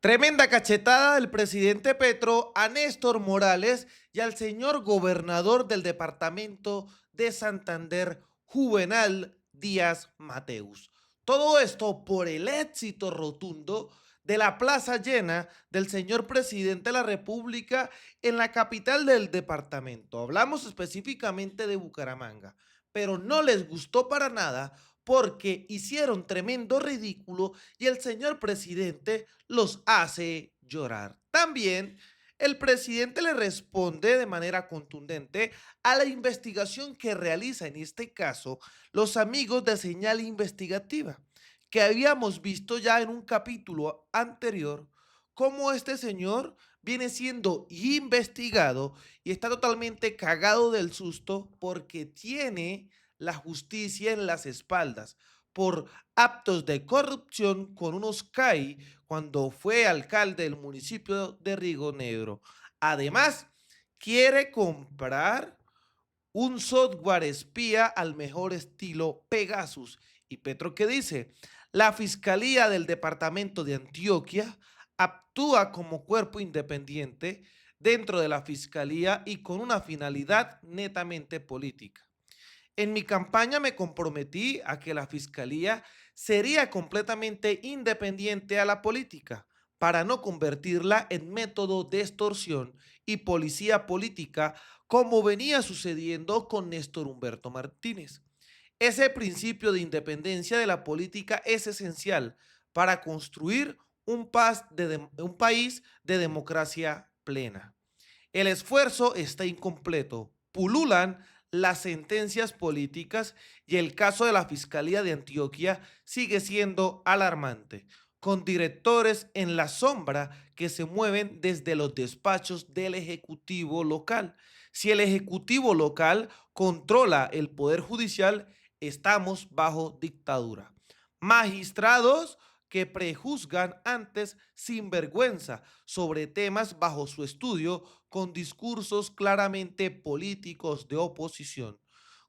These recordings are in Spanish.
Tremenda cachetada del presidente Petro a Néstor Morales y al señor gobernador del departamento de Santander, Juvenal Díaz Mateus. Todo esto por el éxito rotundo de la plaza llena del señor presidente de la República en la capital del departamento. Hablamos específicamente de Bucaramanga, pero no les gustó para nada porque hicieron tremendo ridículo y el señor presidente los hace llorar. También el presidente le responde de manera contundente a la investigación que realiza en este caso los amigos de Señal Investigativa, que habíamos visto ya en un capítulo anterior cómo este señor viene siendo investigado y está totalmente cagado del susto porque tiene la justicia en las espaldas por actos de corrupción con unos CAI cuando fue alcalde del municipio de Río Negro. Además, quiere comprar un software espía al mejor estilo Pegasus. ¿Y Petro qué dice? La Fiscalía del Departamento de Antioquia actúa como cuerpo independiente dentro de la Fiscalía y con una finalidad netamente política. En mi campaña me comprometí a que la fiscalía sería completamente independiente a la política para no convertirla en método de extorsión y policía política como venía sucediendo con Néstor Humberto Martínez. Ese principio de independencia de la política es esencial para construir un país de democracia plena. El esfuerzo está incompleto. Pululan las sentencias políticas y el caso de la Fiscalía de Antioquia sigue siendo alarmante, con directores en la sombra que se mueven desde los despachos del Ejecutivo local. Si el Ejecutivo local controla el Poder Judicial, estamos bajo dictadura. Magistrados que prejuzgan antes sin vergüenza sobre temas bajo su estudio con discursos claramente políticos de oposición,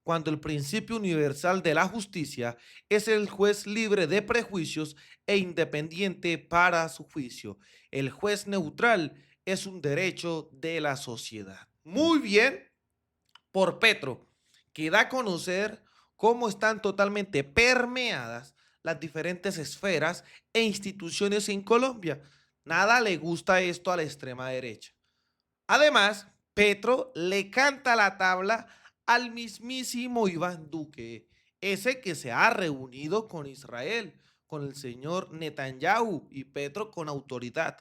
cuando el principio universal de la justicia es el juez libre de prejuicios e independiente para su juicio. El juez neutral es un derecho de la sociedad. Muy bien por Petro, que da a conocer cómo están totalmente permeadas las diferentes esferas e instituciones en Colombia. Nada le gusta esto a la extrema derecha. Además, Petro le canta la tabla al mismísimo Iván Duque, ese que se ha reunido con Israel, con el señor Netanyahu y Petro con autoridad.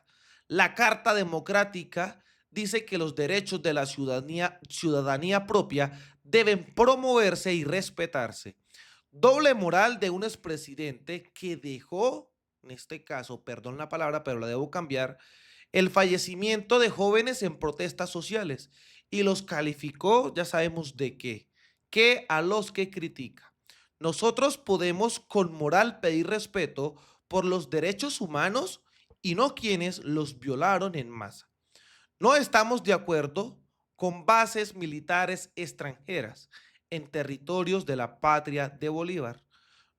La Carta Democrática dice que los derechos de la ciudadanía propia deben promoverse y respetarse. Doble moral de un expresidente que dejó, en este caso, perdón la palabra, pero la debo cambiar, el fallecimiento de jóvenes en protestas sociales y los calificó, ya sabemos de qué, que a los que critica. Nosotros podemos con moral pedir respeto por los derechos humanos y no quienes los violaron en masa. No estamos de acuerdo con bases militares extranjeras en territorios de la patria de Bolívar.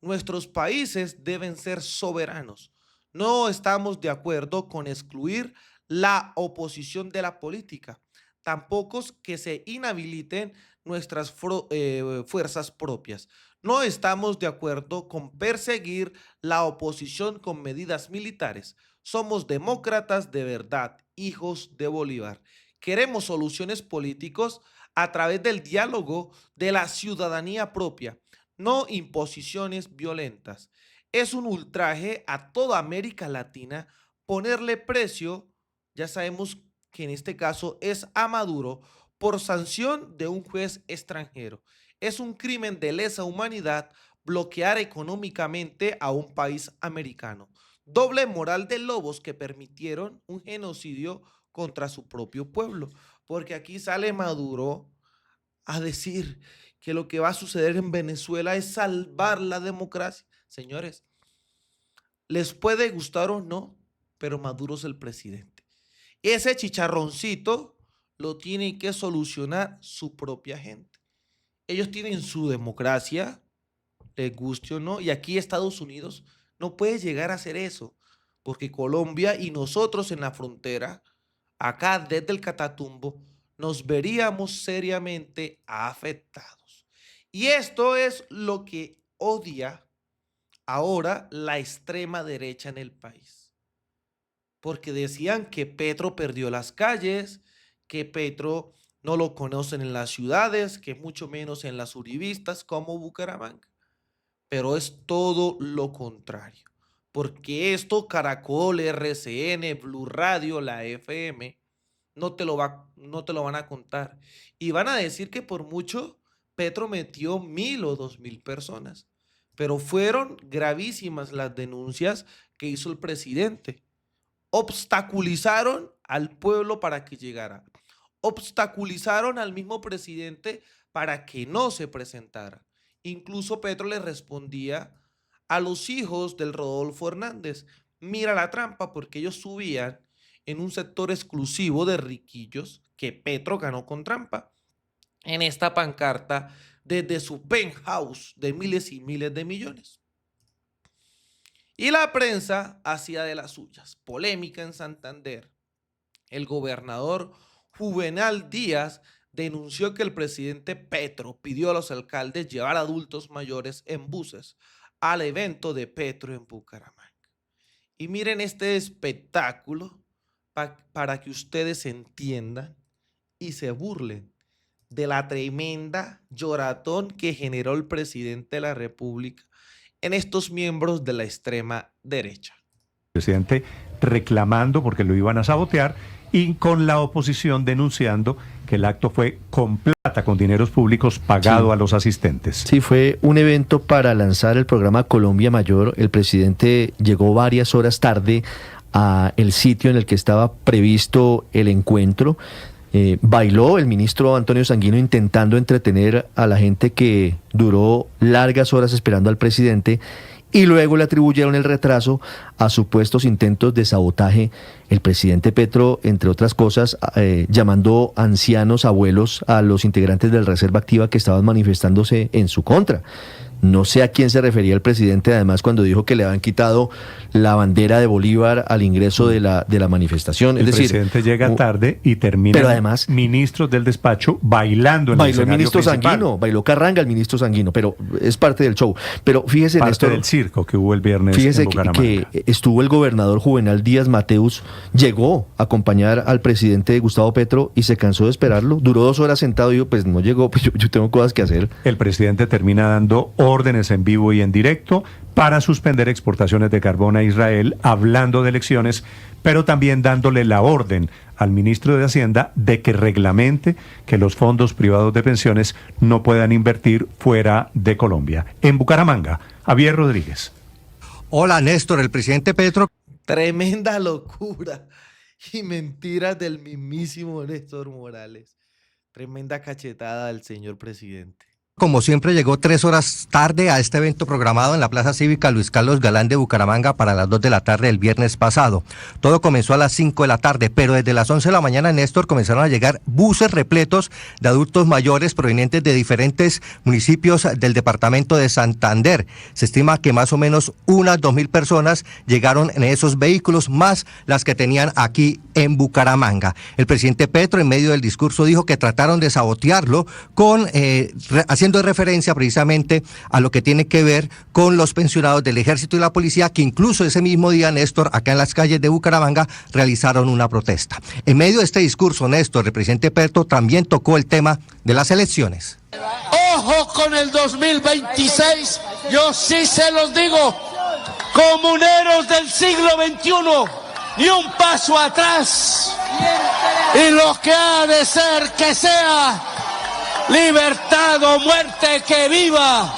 Nuestros países deben ser soberanos. No estamos de acuerdo con excluir la oposición de la política. Tampoco que se inhabiliten nuestras fuerzas propias. No estamos de acuerdo con perseguir la oposición con medidas militares. Somos demócratas de verdad, hijos de Bolívar. Queremos soluciones políticas a través del diálogo de la ciudadanía propia, no imposiciones violentas. Es un ultraje a toda América Latina ponerle precio, ya sabemos que en este caso es a Maduro, por sanción de un juez extranjero. Es un crimen de lesa humanidad bloquear económicamente a un país americano. Doble moral de lobos que permitieron un genocidio contra su propio pueblo, porque aquí sale Maduro a decir que lo que va a suceder en Venezuela es salvar la democracia. Señores, les puede gustar o no, pero Maduro es el presidente. Ese chicharroncito lo tiene que solucionar su propia gente. Ellos tienen su democracia, les guste o no, y aquí Estados Unidos no puede llegar a hacer eso, porque Colombia y nosotros en la frontera, acá desde el Catatumbo, nos veríamos seriamente afectados. Y esto es lo que odia ahora la extrema derecha en el país. Porque decían que Petro perdió las calles, que Petro no lo conocen en las ciudades, que mucho menos en las uribistas como Bucaramanga. Pero es todo lo contrario. Porque esto Caracol, RCN, Blue Radio, la FM, no te lo van a contar. Y van a decir que por mucho Petro metió 1.000 o 2.000 personas. Pero fueron gravísimas las denuncias que hizo el presidente. Obstaculizaron al pueblo para que llegara. Obstaculizaron al mismo presidente para que no se presentara. Incluso Petro le respondía a los hijos del Rodolfo Hernández: mira la trampa, porque ellos subían en un sector exclusivo de riquillos que Petro ganó con trampa. En esta pancarta desde su penthouse de miles y miles de millones. Y la prensa hacía de las suyas. Polémica en Santander. El gobernador Juvenal Díaz denunció que el presidente Petro pidió a los alcaldes llevar adultos mayores en buses al evento de Petro en Bucaramanga. Y miren este espectáculo para que ustedes entiendan y se burlen de la tremenda lloratón que generó el presidente de la República en estos miembros de la extrema derecha. El presidente reclamando porque lo iban a sabotear y con la oposición denunciando que el acto fue con plata, con dineros públicos pagado a los asistentes. Sí, fue un evento para lanzar el programa Colombia Mayor. El presidente llegó varias horas tarde al sitio en el que estaba previsto el encuentro. Bailó el ministro Antonio Sanguino intentando entretener a la gente que duró largas horas esperando al presidente, y luego le atribuyeron el retraso a supuestos intentos de sabotaje. El presidente Petro, entre otras cosas, llamando ancianos, abuelos a los integrantes de la Reserva Activa que estaban manifestándose en su contra. No sé a quién se refería el presidente, además, cuando dijo que le habían quitado la bandera de Bolívar al ingreso de la manifestación. El presidente llega tarde y termina, pero además, ministros del despacho bailando en el escenario el ministro principal. Sanguino, bailó carranga el ministro Sanguino, pero es parte del show. Pero fíjese, parte Néstor, del circo que hubo el viernes fíjese en Bucaramanga. que estuvo el gobernador Juvenal Díaz Mateus, llegó a acompañar al presidente Gustavo Petro y se cansó de esperarlo. Duró 2 horas sentado y yo, pues no llegó, pues yo tengo cosas que hacer. El presidente termina dando órdenes en vivo y en directo para suspender exportaciones de carbón a Israel, hablando de elecciones, pero también dándole la orden al ministro de Hacienda de que reglamente que los fondos privados de pensiones no puedan invertir fuera de Colombia. En Bucaramanga, Javier Rodríguez. Hola, Néstor, el presidente Petro. Tremenda locura y mentiras del mismísimo Néstor Morales. Tremenda cachetada del señor presidente. Como siempre, llegó 3 horas tarde a este evento programado en la Plaza Cívica Luis Carlos Galán de Bucaramanga para las 2 de la tarde del viernes pasado. Todo comenzó a las 5 de la tarde, pero desde las 11 de la mañana, Néstor, comenzaron a llegar buses repletos de adultos mayores provenientes de diferentes municipios del departamento de Santander. Se estima que más o menos unas 2.000 personas llegaron en esos vehículos, más las que tenían aquí en Bucaramanga. El presidente Petro, en medio del discurso, dijo que trataron de sabotearlo haciendo referencia precisamente a lo que tiene que ver con los pensionados del Ejército y la Policía, que incluso ese mismo día, Néstor, acá en las calles de Bucaramanga, realizaron una protesta. En medio de este discurso, Néstor, el presidente Petro también tocó el tema de las elecciones. Ojo con el 2026, yo sí se los digo, comuneros del siglo XXI, ni un paso atrás, y lo que ha de ser que sea, libertad o muerte, que viva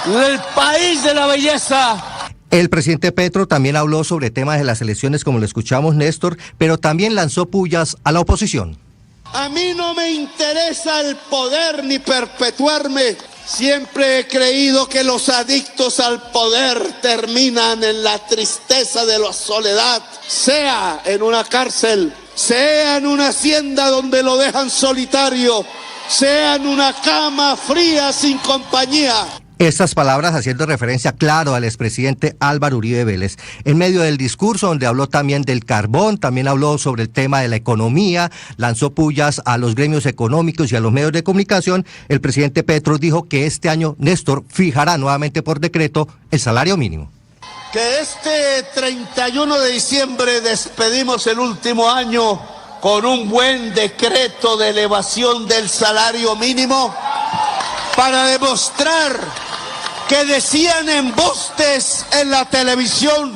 el país de la belleza. El presidente Petro también habló sobre temas de las elecciones, como lo escuchamos, Néstor, pero también lanzó pullas a la oposición. A mí no me interesa el poder ni perpetuarme. Siempre he creído que los adictos al poder terminan en la tristeza de la soledad, sea en una cárcel, sea en una hacienda donde lo dejan solitario, sea en una cama fría sin compañía. Estas palabras haciendo referencia, claro, al expresidente Álvaro Uribe Vélez. En medio del discurso, donde habló también del carbón, también habló sobre el tema de la economía, lanzó pullas a los gremios económicos y a los medios de comunicación, el presidente Petro dijo que este año Néstor fijará nuevamente por decreto el salario mínimo. Que este 31 de diciembre despedimos el último año con un buen decreto de elevación del salario mínimo para demostrar que decían embustes en la televisión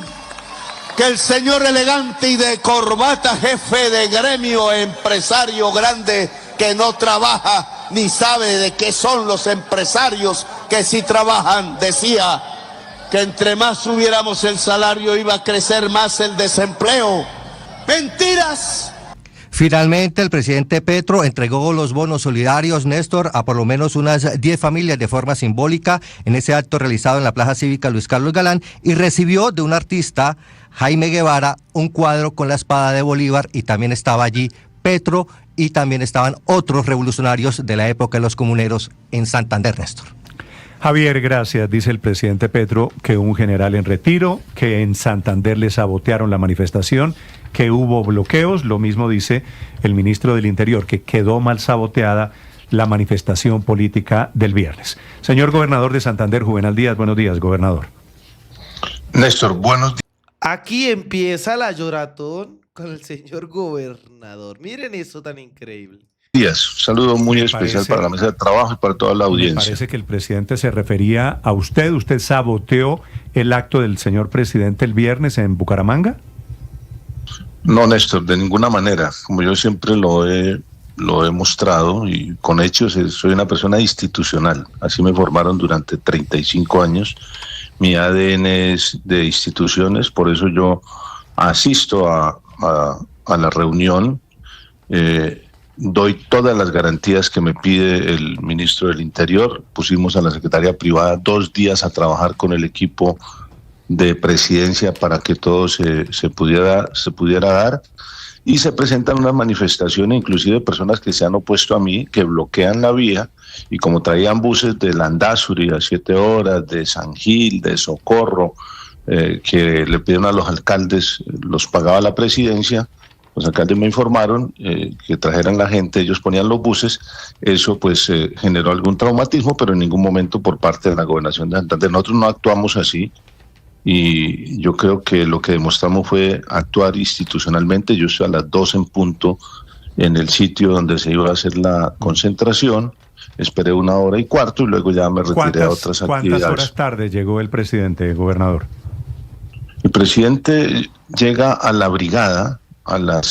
que el señor elegante y de corbata, jefe de gremio, empresario grande que no trabaja ni sabe de qué son los empresarios que sí trabajan, decía que entre más subiéramos el salario iba a crecer más el desempleo. ¡Mentiras! Finalmente, el presidente Petro entregó los bonos solidarios, Néstor, a por lo menos unas 10 familias de forma simbólica en ese acto realizado en la Plaza Cívica Luis Carlos Galán y recibió de un artista, Jaime Guevara, un cuadro con la espada de Bolívar y también estaba allí Petro y también estaban otros revolucionarios de la época de los comuneros en Santander, Néstor. Javier, gracias. Dice el presidente Petro que un general en retiro, que en Santander le sabotearon la manifestación, que hubo bloqueos. Lo mismo dice el ministro del Interior, que quedó mal saboteada la manifestación política del viernes. Señor gobernador de Santander, Juvenal Díaz, buenos días, gobernador. Néstor, buenos días. Aquí empieza la lloratón con el señor gobernador. Miren eso tan increíble. Un saludo muy especial para la mesa de trabajo y para toda la audiencia. Me parece que el presidente se refería a usted. ¿Usted saboteó el acto del señor presidente el viernes en Bucaramanga? No, Néstor, de ninguna manera. Como yo siempre lo he mostrado y con hechos, soy una persona institucional. Así me formaron durante 35 años. Mi ADN es de instituciones, por eso yo asisto a la reunión. Doy todas las garantías que me pide el ministro del Interior. Pusimos a la Secretaría Privada 2 días a trabajar con el equipo de presidencia para que todo se pudiera dar. Y se presentan unas manifestaciones, inclusive personas que se han opuesto a mí, que bloquean la vía. Y como traían buses de Landazuri a 7 horas, de San Gil, de Socorro, que le pidieron a los alcaldes, los pagaba la presidencia. Los alcaldes me informaron que trajeran la gente, ellos ponían los buses, eso pues generó algún traumatismo, pero en ningún momento por parte de la gobernación de Santander. Nosotros no actuamos así y yo creo que lo que demostramos fue actuar institucionalmente. Yo estoy a las 2 en punto en el sitio donde se iba a hacer la concentración, esperé 1 hora y cuarto y luego ya me retiré a otras actividades. ¿Cuántas horas tarde llegó el presidente, gobernador? El presidente llega a la brigada a las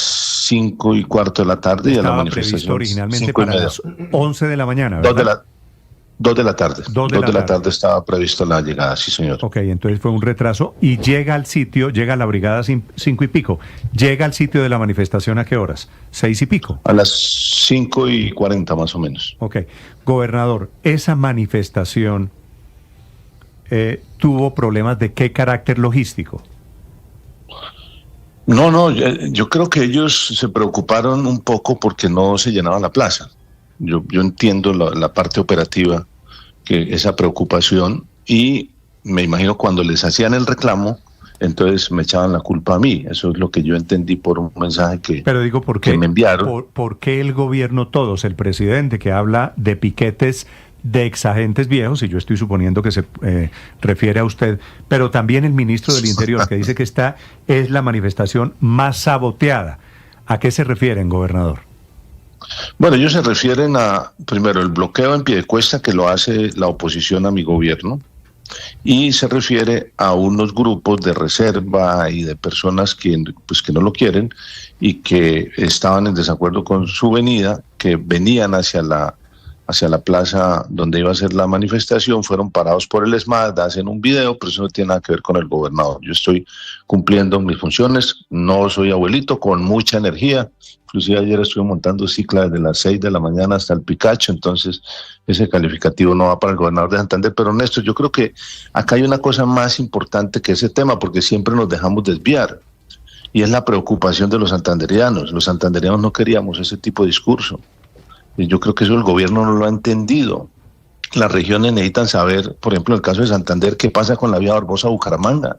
5:15 de la tarde. Estaba y a la manifestación originalmente para las 11 de la mañana, ¿verdad? 2 de la tarde. 2 de la tarde estaba previsto la llegada, sí señor. Ok, entonces fue un retraso y llega al sitio, llega a la brigada 5 y pico. ¿Llega al sitio de la manifestación a qué horas? 6 y pico. A las 5:40 más o menos. Ok, gobernador, esa manifestación tuvo problemas de qué carácter logístico. No, yo creo que ellos se preocuparon un poco porque no se llenaba la plaza. Yo entiendo la parte operativa, que esa preocupación, y me imagino cuando les hacían el reclamo, entonces me echaban la culpa a mí. Eso es lo que yo entendí por un mensaje que me enviaron. ¿Por qué el gobierno, todos, el presidente que habla de piquetes de exagentes viejos, y yo estoy suponiendo que se refiere a usted, pero también el ministro del Interior, que dice que esta es la manifestación más saboteada? ¿A qué se refieren, gobernador? Bueno, ellos se refieren a, primero, el bloqueo en Piedecuesta que lo hace la oposición a mi gobierno, y se refiere a unos grupos de reserva y de personas que no lo quieren y que estaban en desacuerdo con su venida, que venían hacia la plaza donde iba a ser la manifestación, fueron parados por el ESMAD, hacen un video, pero eso no tiene nada que ver con el gobernador. Yo estoy cumpliendo mis funciones, no soy abuelito, con mucha energía. Inclusive ayer estuve montando cicla desde las 6 de la mañana hasta el Picacho, entonces ese calificativo no va para el gobernador de Santander. Pero Néstor, yo creo que acá hay una cosa más importante que ese tema, porque siempre nos dejamos desviar, y es la preocupación de los santanderianos. Los santanderianos no queríamos ese tipo de discurso. Y yo creo que eso el gobierno no lo ha entendido. Las regiones necesitan saber, por ejemplo, en el caso de Santander, qué pasa con la vía Barbosa-Bucaramanga,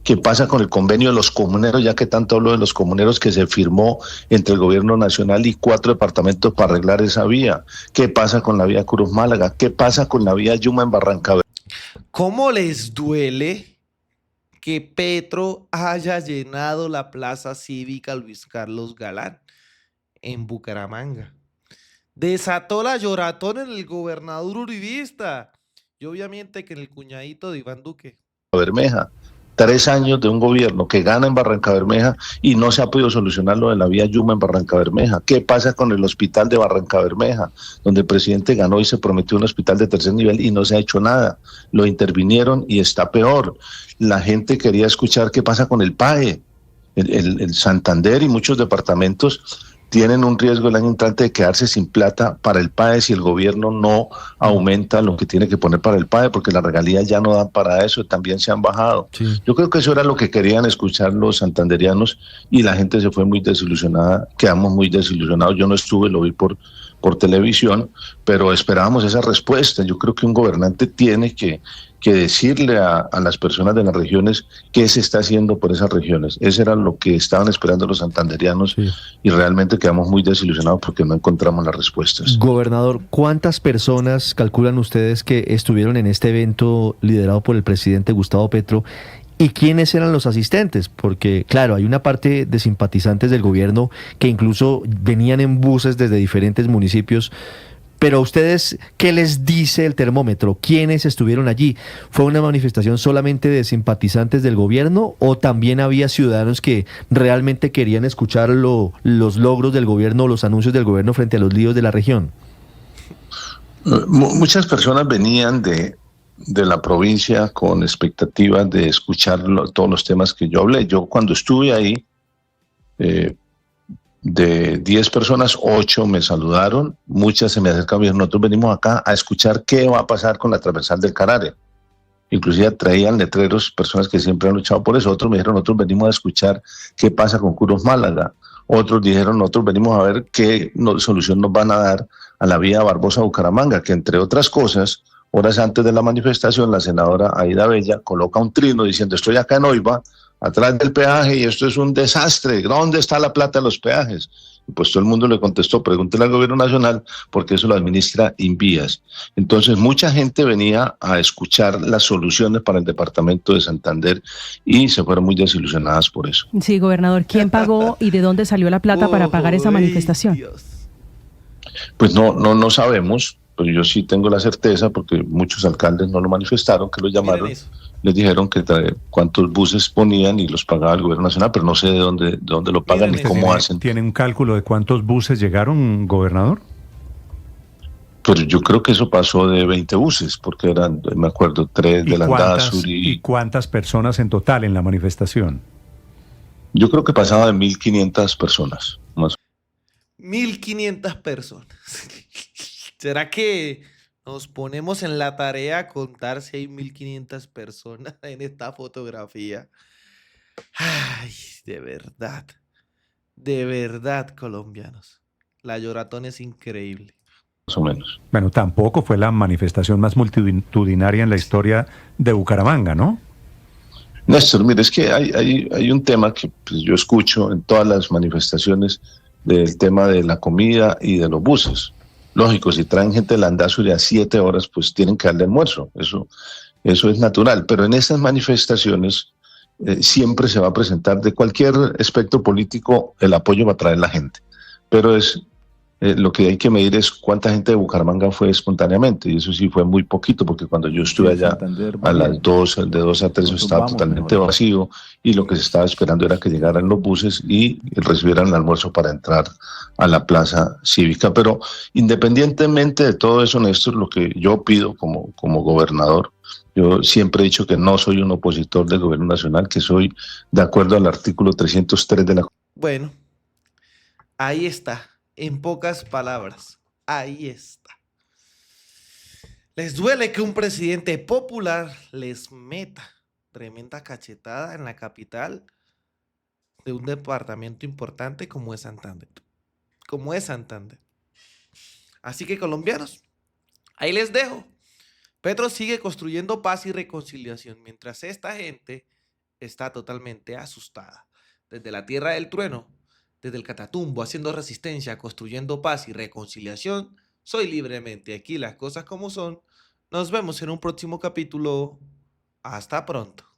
qué pasa con el convenio de los comuneros, ya que tanto hablo de los comuneros que se firmó entre el gobierno nacional y 4 departamentos para arreglar esa vía, qué pasa con la vía Cruz-Málaga, qué pasa con la vía Yuma en Barrancabermeja. ¿Cómo les duele que Petro haya llenado la plaza cívica Luis Carlos Galán en Bucaramanga? Desató la lloratón en el gobernador uribista y obviamente que en el cuñadito de Iván Duque. 3 años de un gobierno que gana en Barrancabermeja y no se ha podido solucionar lo de la vía Yuma en Barrancabermeja. ¿Qué pasa con el hospital de Barrancabermeja, donde el presidente ganó y se prometió un hospital de 3er nivel y no se ha hecho nada? Lo intervinieron y está peor. La gente quería escuchar qué pasa con el PAE. El Santander y muchos departamentos tienen un riesgo el año entrante de quedarse sin plata para el PAE si el gobierno no aumenta lo que tiene que poner para el PAE, porque las regalías ya no dan para eso, también se han bajado. Sí. Yo creo que eso era lo que querían escuchar los santanderianos y la gente se fue muy desilusionada, quedamos muy desilusionados. Yo no estuve, lo vi por televisión, pero esperábamos esa respuesta. Yo creo que un gobernante tiene que decirle a las personas de las regiones qué se está haciendo por esas regiones. Eso era lo que estaban esperando los santanderianos, sí. Y realmente quedamos muy desilusionados porque no encontramos las respuestas. Gobernador, ¿cuántas personas calculan ustedes que estuvieron en este evento liderado por el presidente Gustavo Petro? ¿Y quiénes eran los asistentes? Porque, claro, hay una parte de simpatizantes del gobierno que incluso venían en buses desde diferentes municipios. Pero a ustedes, ¿qué les dice el termómetro? ¿Quiénes estuvieron allí? ¿Fue una manifestación solamente de simpatizantes del gobierno o también había ciudadanos que realmente querían escuchar los logros del gobierno o los anuncios del gobierno frente a los líos de la región? Muchas personas venían de la provincia con expectativas de escuchar todos los temas que yo hablé. Yo cuando estuve ahí, de 10 personas, 8 me saludaron, muchas se me acercaron y dijeron, nosotros venimos acá a escuchar qué va a pasar con la transversal del Carare. Inclusive traían letreros, personas que siempre han luchado por eso. Otros me dijeron, nosotros venimos a escuchar qué pasa con Cruz-Málaga. Otros dijeron, nosotros venimos a ver qué solución nos van a dar a la vía Barbosa-Bucaramanga, que entre otras cosas, horas antes de la manifestación, la senadora Aida Bella coloca un trino diciendo, estoy acá en Oiva, atrás del peaje, y esto es un desastre, ¿dónde está la plata de los peajes? Y pues todo el mundo le contestó, pregúntele al gobierno nacional, porque eso lo administra Invías. Entonces mucha gente venía a escuchar las soluciones para el departamento de Santander y se fueron muy desilusionadas por eso. Sí, gobernador, ¿quién pagó y de dónde salió la plata para pagar esa manifestación? Dios. Pues no sabemos, pero yo sí tengo la certeza, porque muchos alcaldes no lo manifestaron, que lo llamaron, les dijeron que cuántos buses ponían y los pagaba el gobierno nacional, pero no sé de dónde lo pagan ni cómo hacen. ¿Tiene un cálculo de cuántos buses llegaron, gobernador? Pero yo creo que eso pasó de 20 buses, porque eran, me acuerdo, 3 de la Andasur ¿Y cuántas personas en total en la manifestación? Yo creo que pasaba de 1.500 personas, más. 1.500 personas. ¿Será que nos ponemos en la tarea a contar si hay 1.500 personas en esta fotografía? Ay, de verdad, colombianos. La lloratón es increíble. Más o menos. Bueno, tampoco fue la manifestación más multitudinaria en la historia de Bucaramanga, ¿no? Néstor, mire, es que hay un tema que pues, yo escucho en todas las manifestaciones del tema de la comida y de los buses. Lógico, si traen gente de la Andasur a 7 horas, pues tienen que darle almuerzo. Eso es natural. Pero en estas manifestaciones siempre se va a presentar de cualquier espectro político el apoyo para traer la gente. Pero lo que hay que medir es cuánta gente de Bucaramanga fue espontáneamente, y eso sí fue muy poquito, porque cuando yo estuve allá a las 2, de 2 a 3 estaba totalmente vacío, y lo que se estaba esperando era que llegaran los buses y recibieran el almuerzo para entrar a la plaza cívica. Pero independientemente de todo eso, Néstor, lo que yo pido como gobernador, yo siempre he dicho que no soy un opositor del gobierno nacional, que soy de acuerdo al artículo 303 de la... Bueno, ahí está. En pocas palabras, ahí está. ¿Les duele que un presidente popular les meta tremenda cachetada en la capital de un departamento importante como es Santander? Así que, colombianos, ahí les dejo. Petro sigue construyendo paz y reconciliación, mientras esta gente está totalmente asustada. Desde la tierra del trueno, desde el Catatumbo, haciendo resistencia, construyendo paz y reconciliación, soy libremente aquí las cosas como son. Nos vemos en un próximo capítulo. Hasta pronto.